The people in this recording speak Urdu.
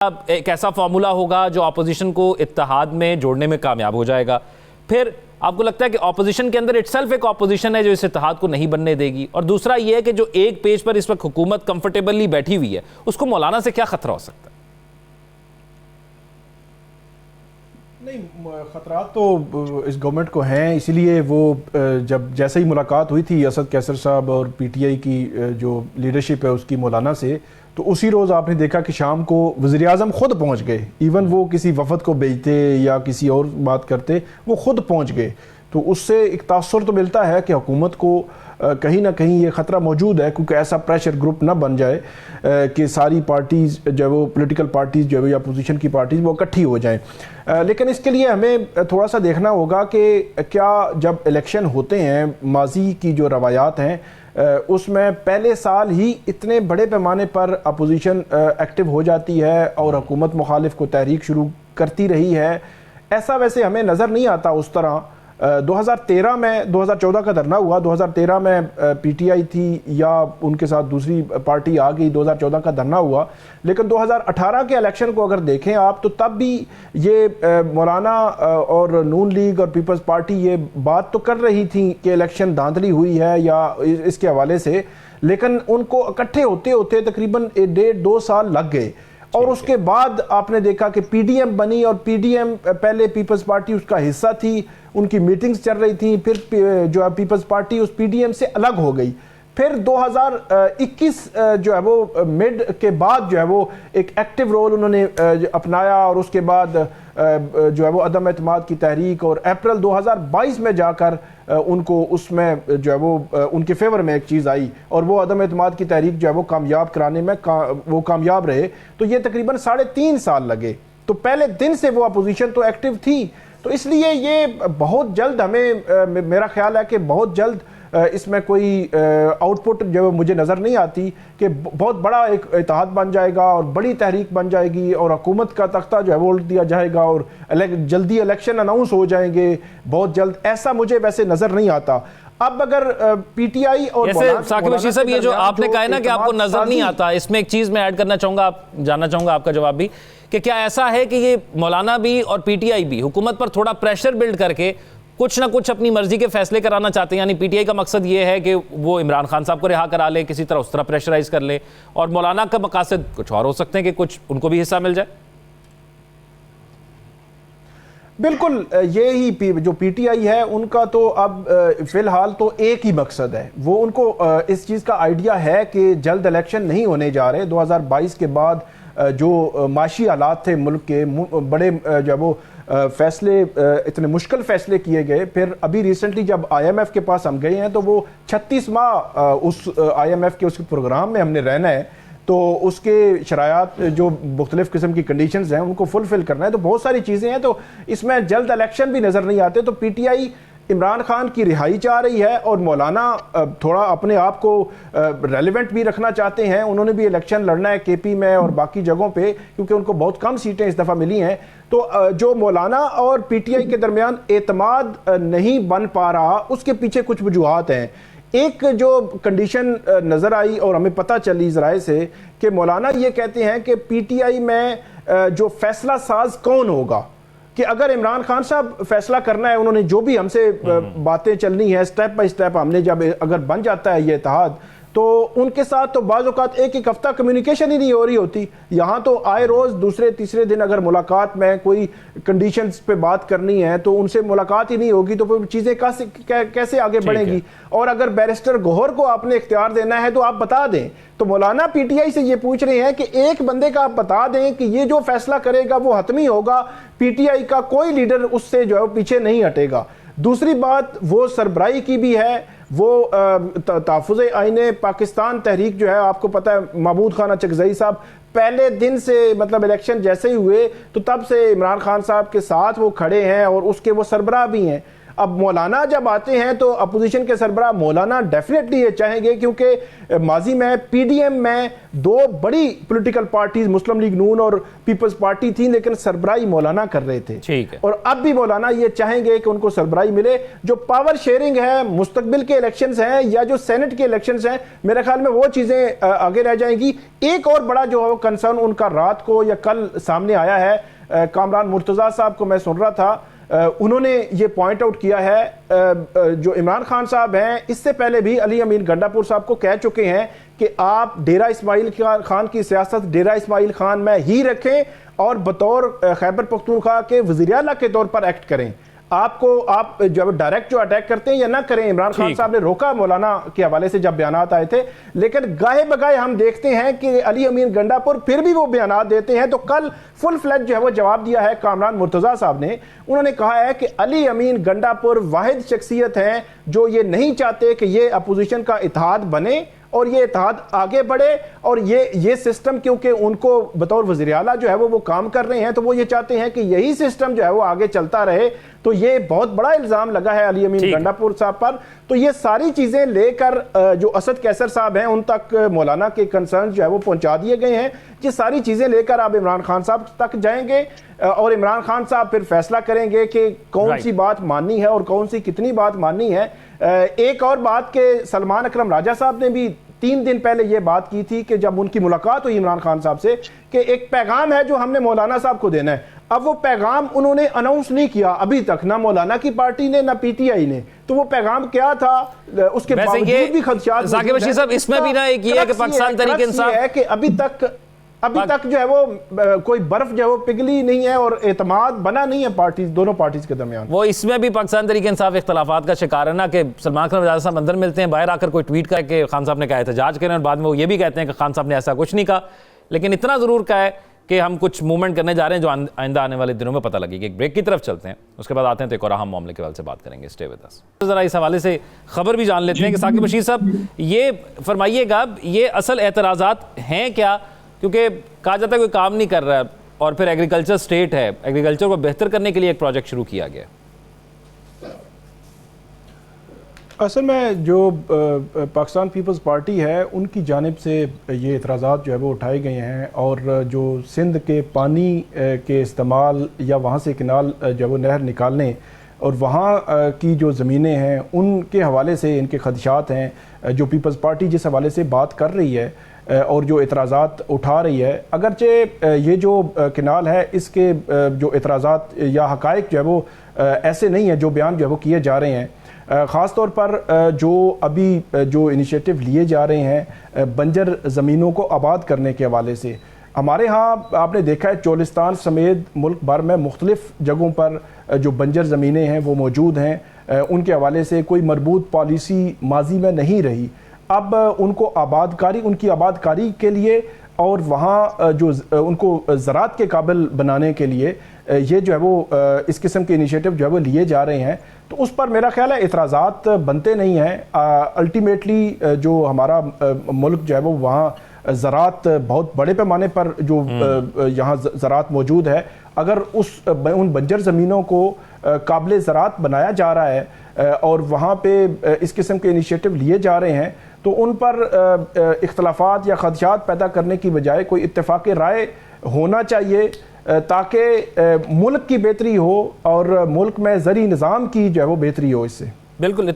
ایک ایسا فارمولا ہوگا جو اپوزیشن کو اتحاد میں جوڑنے میں کامیاب ہو جائے گا. پھر آپ کو لگتا ہے کہ اپوزیشن کے اندر اٹ سیلف ایک اپوزیشن ہے جو اس اتحاد کو نہیں بننے دے گی, اور دوسرا یہ ہے کہ جو ایک پیج پر اس وقت حکومت کمفرٹیبلی بیٹھی ہوئی ہے اس کو مولانا سے کیا خطرہ ہو سکتا ہے؟ نہیں, خطرات تو اس گورنمنٹ کو ہیں, اسی لیے وہ جب جیسے ہی ملاقات ہوئی تھی اسد کیسر صاحب اور پی ٹی آئی کی جو لیڈرشپ ہے اس کی مولانا سے, تو اسی روز آپ نے دیکھا کہ شام کو وزیراعظم خود پہنچ گئے. ایون وہ کسی وفد کو بھیجتے یا کسی اور بات کرتے, وہ خود پہنچ گئے. تو اس سے ایک تاثر تو ملتا ہے کہ حکومت کو کہیں نہ کہیں یہ خطرہ موجود ہے, کیونکہ ایسا پریشر گروپ نہ بن جائے کہ ساری پارٹیز جو ہے وہ پولیٹیکل پارٹیز جو ہے یا اپوزیشن کی پارٹیز وہ اکٹھی ہو جائیں. لیکن اس کے لیے ہمیں تھوڑا سا دیکھنا ہوگا کہ کیا جب الیکشن ہوتے ہیں, ماضی کی جو روایات ہیں اس میں پہلے سال ہی اتنے بڑے پیمانے پر اپوزیشن ایکٹیو ہو جاتی ہے اور حکومت مخالف کو تحریک شروع کرتی رہی ہے. ایسا ویسے ہمیں نظر نہیں آتا اس طرح. 2013 میں 2014 کا دھرنا ہوا, 2013 میں پی ٹی آئی تھی یا ان کے ساتھ دوسری پارٹی آ گئی, 2014 کا دھرنا ہوا. لیکن 2018 کے الیکشن کو اگر دیکھیں آپ تو تب بھی یہ مولانا اور نون لیگ اور پیپلز پارٹی یہ بات تو کر رہی تھی کہ الیکشن دھاندلی ہوئی ہے یا اس کے حوالے سے, لیکن ان کو اکٹھے ہوتے ہوتے تقریباً 1.5-2 سال لگ گئے. اور اس کے بعد آپ نے دیکھا کہ پی ڈی ایم بنی, اور پی ڈی ایم پہلے پیپلز پارٹی اس کا حصہ تھی, ان کی میٹنگز چل رہی تھیں, پھر جو ہے پیپلز پارٹی اس پی ڈی ایم سے الگ ہو گئی. پھر 2021 جو ہے وہ مڈ کے بعد جو ہے وہ ایک ایکٹیو رول انہوں نے اپنایا, اور اس کے بعد جو ہے وہ عدم اعتماد کی تحریک, اور اپریل 2022 میں جا کر ان کو اس میں جو ہے وہ ان کے فیور میں ایک چیز آئی, اور وہ عدم اعتماد کی تحریک جو ہے وہ کامیاب کرانے میں وہ کامیاب رہے. تو یہ تقریباً 3.5 سال لگے. تو پہلے دن سے وہ اپوزیشن تو ایکٹیو تھی. تو اس لیے یہ بہت جلد ہمیں, میرا خیال ہے کہ بہت جلد اس میں کوئی آؤٹ پٹ جو مجھے نظر نہیں آتی کہ بہت بڑا ایک اتحاد بن جائے گا اور بڑی تحریک بن جائے گی اور حکومت کا تختہ جو ہے وہ الٹ دیا جائے گا اور جلدی الیکشن اناؤنس ہو جائیں گے بہت جلد. ایسا مجھے ویسے نظر نہیں آتا. اب اگر پی ٹی آئی اور ثاقب رشید صاحب, یہ جو آپ نے کہا ہے نا کہ آپ کو نظر نہیں آتا, اس میں ایک چیز میں ایڈ کرنا چاہوں گا, جاننا چاہوں گا آپ کا جواب بھی, کہ کیا ایسا ہے کہ یہ مولانا بھی اور پی ٹی آئی بھی حکومت پر تھوڑا پریشر بلڈ کر کے کچھ نہ کچھ اپنی مرضی کے فیصلے کرانا چاہتے ہیں؟ یعنی پی ٹی آئی کا مقصد یہ ہے کہ وہ عمران خان صاحب کو رہا کرا لے, کسی طرح اس طرح پریشرائز کر لے, اور مولانا کا مقاصد کچھ اور ہو سکتے ہیں کہ کچھ ان کو بھی حصہ مل جائے. بالکل یہی جو پی ٹی آئی ہے ان کا تو اب فی الحال تو ایک ہی مقصد ہے. وہ ان کو اس چیز کا آئیڈیا ہے کہ جلد الیکشن نہیں ہونے جا رہے. 2022 کے بعد جو معاشی حالات تھے ملک کے, بڑے جو ہے وہ فیصلے, اتنے مشکل فیصلے کیے گئے. پھر ابھی ریسنٹلی جب آئی ایم ایف کے پاس ہم گئے ہیں تو وہ 36 ماہ اس آئی ایم ایف کے اس پروگرام میں ہم نے رہنا ہے, تو اس کے شرائط جو مختلف قسم کی کنڈیشنز ہیں ان کو فلفل کرنا ہے. تو بہت ساری چیزیں ہیں, تو اس میں جلد الیکشن بھی نظر نہیں آتے. تو P T I Imran Khan کی رہائی چاہ رہی ہے, اور مولانا تھوڑا اپنے آپ کو ریلیونٹ بھی رکھنا چاہتے ہیں. انہوں نے بھی الیکشن لڑنا ہے کے پی میں اور باقی جگہوں پہ, کیونکہ ان کو بہت کم سیٹیں اس دفعہ ملی ہیں. تو جو مولانا اور پی ٹی آئی کے درمیان اعتماد نہیں بن پا رہا, اس کے پیچھے کچھ وجوہات ہیں. ایک جو کنڈیشن نظر آئی اور ہمیں پتہ چلی ذرائع سے, کہ مولانا یہ کہتے ہیں کہ پی ٹی آئی میں جو فیصلہ ساز کون ہوگا, کہ اگر عمران خان صاحب فیصلہ کرنا ہے, انہوں نے جو بھی ہم سے باتیں چلنی ہے اسٹیپ بائی اسٹیپ, ہم نے جب اگر بن جاتا ہے یہ اتحاد, تو ان کے ساتھ تو بعض اوقات ایک ہفتہ کمیونیکیشن ہی نہیں ہو رہی ہوتی. یہاں تو آئے روز دوسرے تیسرے دن اگر ملاقات میں کوئی کنڈیشنز پہ بات کرنی ہے تو ان سے ملاقات ہی نہیں ہوگی, تو پھر چیزیں کیسے آگے بڑھیں گی. اور اگر بیرسٹر گوہر کو آپ نے اختیار دینا ہے تو آپ بتا دیں. تو مولانا پی ٹی آئی سے یہ پوچھ رہے ہیں کہ ایک بندے کا آپ بتا دیں کہ یہ جو فیصلہ کرے گا وہ حتمی ہوگا, پی ٹی آئی کا کوئی لیڈر اس سے جو ہے پیچھے نہیں ہٹے گا. دوسری بات وہ سربراہی کی بھی ہے, وہ تحفظ آئین پاکستان تحریک جو ہے, آپ کو پتہ ہے محمود خان اچکزئی صاحب پہلے دن سے, مطلب الیکشن جیسے ہی ہوئے تو تب سے عمران خان صاحب کے ساتھ وہ کھڑے ہیں, اور اس کے وہ سربراہ بھی ہیں. اب مولانا جب آتے ہیں تو اپوزیشن کے سربراہ مولانا ڈیفینیٹلی یہ چاہیں گے، کیونکہ ماضی میں پی ڈی ایم میں دو بڑی پولیٹیکل پارٹیز مسلم لیگ نون اور پیپلز پارٹی تھی، لیکن سربراہی مولانا کر رہے تھے، اور اب بھی مولانا یہ چاہیں گے کہ ان کو سربراہی ملے۔ جو پاور شیئرنگ ہے، مستقبل کے الیکشنز ہیں یا جو سینٹ کے الیکشنز ہیں، میرے خیال میں وہ چیزیں آگے رہ جائیں گی۔ ایک اور بڑا جو کنسرن ان کا رات کو یا کل سامنے آیا ہے، کامران مرتضیٰ صاحب کو میں سن رہا تھا، انہوں نے یہ پوائنٹ آؤٹ کیا ہے، جو عمران خان صاحب ہیں اس سے پہلے بھی علی امین گنڈاپور صاحب کو کہہ چکے ہیں کہ آپ ڈیرہ اسماعیل خان کی سیاست ڈیرہ اسماعیل خان میں ہی رکھیں اور بطور خیبر پختونخوا کے وزیر اعلیٰ کے طور پر ایکٹ کریں۔ آپ جب ڈائریکٹ جو اٹیک کرتے ہیں یا نہ کریں، عمران خان صاحب نے روکا مولانا کے حوالے سے جب بیانات آئے تھے، لیکن گاہے بگاہے ہم دیکھتے ہیں کہ علی امین گنڈاپور پھر بھی وہ بیانات دیتے ہیں۔ تو کل فل فلیج جو ہے وہ جواب دیا ہے کامران مرتضیٰ صاحب نے، انہوں نے کہا ہے کہ علی امین گنڈاپور واحد شخصیت ہیں جو یہ نہیں چاہتے کہ یہ اپوزیشن کا اتحاد بنے اور یہ اتحاد آگے بڑھے، اور یہ سسٹم کیونکہ ان کو بطور وزیر اعلیٰ جو ہے وہ کام کر رہے ہیں، تو وہ یہ چاہتے ہیں کہ یہی سسٹم جو ہے وہ آگے چلتا رہے۔ تو یہ بہت بڑا الزام لگا ہے علی امین گنڈاپور صاحب پر۔ تو یہ ساری چیزیں لے کر جو اسد کیسر صاحب ہیں ان تک مولانا کے کنسرن جو ہے وہ پہنچا دیے گئے ہیں۔ یہ ساری چیزیں لے کر آپ عمران خان صاحب تک جائیں گے اور عمران خان صاحب پھر فیصلہ کریں گے کہ کون سی بات ماننی ہے اور کون سی کتنی بات ماننی ہے۔ ایک اور بات کہ سلمان اکرم راجہ صاحب نے بھی 3 دن پہلے یہ بات کی تھی کہ جب ان کی ملاقات ہوئی عمران خان صاحب سے کہ ایک پیغام ہے جو ہم نے مولانا صاحب کو دینا ہے۔ اب وہ پیغام انہوں نے اناؤنس نہیں کیا ابھی تک، نہ مولانا کی پارٹی نے نہ پی ٹی آئی نے۔ تو وہ پیغام کیا تھا، اس کے باوجود بھی خدشات ذاکر بشیر صاحب اس میں بھی نہ ایک یہ ہے کہ پاکستان تحریک انصاف ہے کہ ابھی تک جو ہے وہ کوئی برف جو ہے وہ پگھلی نہیں ہے اور اعتماد بنا نہیں ہے دونوں پارٹیز کے درمیان۔ وہ اس میں بھی پاکستان تحریک انصاف اختلافات کا شکار ہے نا، کہ سلمان اکرم راجہ صاحب اندر ملتے ہیں، باہر آ کر کوئی ٹویٹ کر کے خان صاحب نے کہا احتجاج کریں، اور بعد میں وہ یہ بھی کہتے ہیں کہ خان صاحب نے ایسا کچھ نہیں کہا، لیکن اتنا ضرور کہا ہے کہ ہم کچھ موومنٹ کرنے جا رہے ہیں جو آئندہ آنے والے دنوں میں پتہ لگے گی۔ ایک بریک کی طرف چلتے ہیں، اس کے بعد آتے ہیں تو ایک اور اہم معاملے کے حوالے سے بات کریں گے۔ Stay with us. ذرا اس حوالے سے خبر بھی جان لیتے ہیں کہ ذاکر بشیر صاحب یہ فرمائیے گا یہ اصل اعتراضات ہیں کیا، کیونکہ کہا جاتا ہے کوئی کام نہیں کر رہا ہے اور پھر ایگریکلچر سٹیٹ ہے، ایگریکلچر کو بہتر کرنے کے لیے ایک پروجیکٹ شروع کیا گیا۔ اصل میں جو پاکستان پیپلز پارٹی ہے ان کی جانب سے یہ اعتراضات جو ہے وہ اٹھائے گئے ہیں، اور جو سندھ کے پانی کے استعمال یا وہاں سے کینال جو ہے وہ نہر نکالنے اور وہاں کی جو زمینیں ہیں ان کے حوالے سے ان کے خدشات ہیں، جو پیپلز پارٹی جس حوالے سے بات کر رہی ہے اور جو اعتراضات اٹھا رہی ہے، اگرچہ یہ جو کینال ہے اس کے جو اعتراضات یا حقائق جو ہے وہ ایسے نہیں ہیں جو بیان جو ہے وہ کیے جا رہے ہیں۔ خاص طور پر جو ابھی جو انیشیٹو لیے جا رہے ہیں بنجر زمینوں کو آباد کرنے کے حوالے سے، ہمارے ہاں آپ نے دیکھا ہے چولستان سمیت ملک بھر میں مختلف جگہوں پر جو بنجر زمینیں ہیں وہ موجود ہیں، ان کے حوالے سے کوئی مربوط پالیسی ماضی میں نہیں رہی۔ اب ان کو ان کی آباد کاری کے لیے اور وہاں جو ان کو زراعت کے قابل بنانے کے لیے یہ جو ہے وہ اس قسم کے انیشیٹو جو ہے وہ لیے جا رہے ہیں، تو اس پر میرا خیال ہے اعتراضات بنتے نہیں ہیں۔ الٹیمیٹلی جو ہمارا ملک جو ہے وہ وہاں زراعت بہت بڑے پیمانے پر جو یہاں زراعت موجود ہے، اگر ان بنجر زمینوں کو قابل زراعت بنایا جا رہا ہے اور وہاں پہ اس قسم کے انیشیٹو لیے جا رہے ہیں، تو ان پر اختلافات یا خدشات پیدا کرنے کی بجائے کوئی اتفاق رائے ہونا چاہیے تاکہ ملک کی بہتری ہو اور ملک میں زرعی نظام کی جو ہے وہ بہتری ہو۔ اس سے بالکل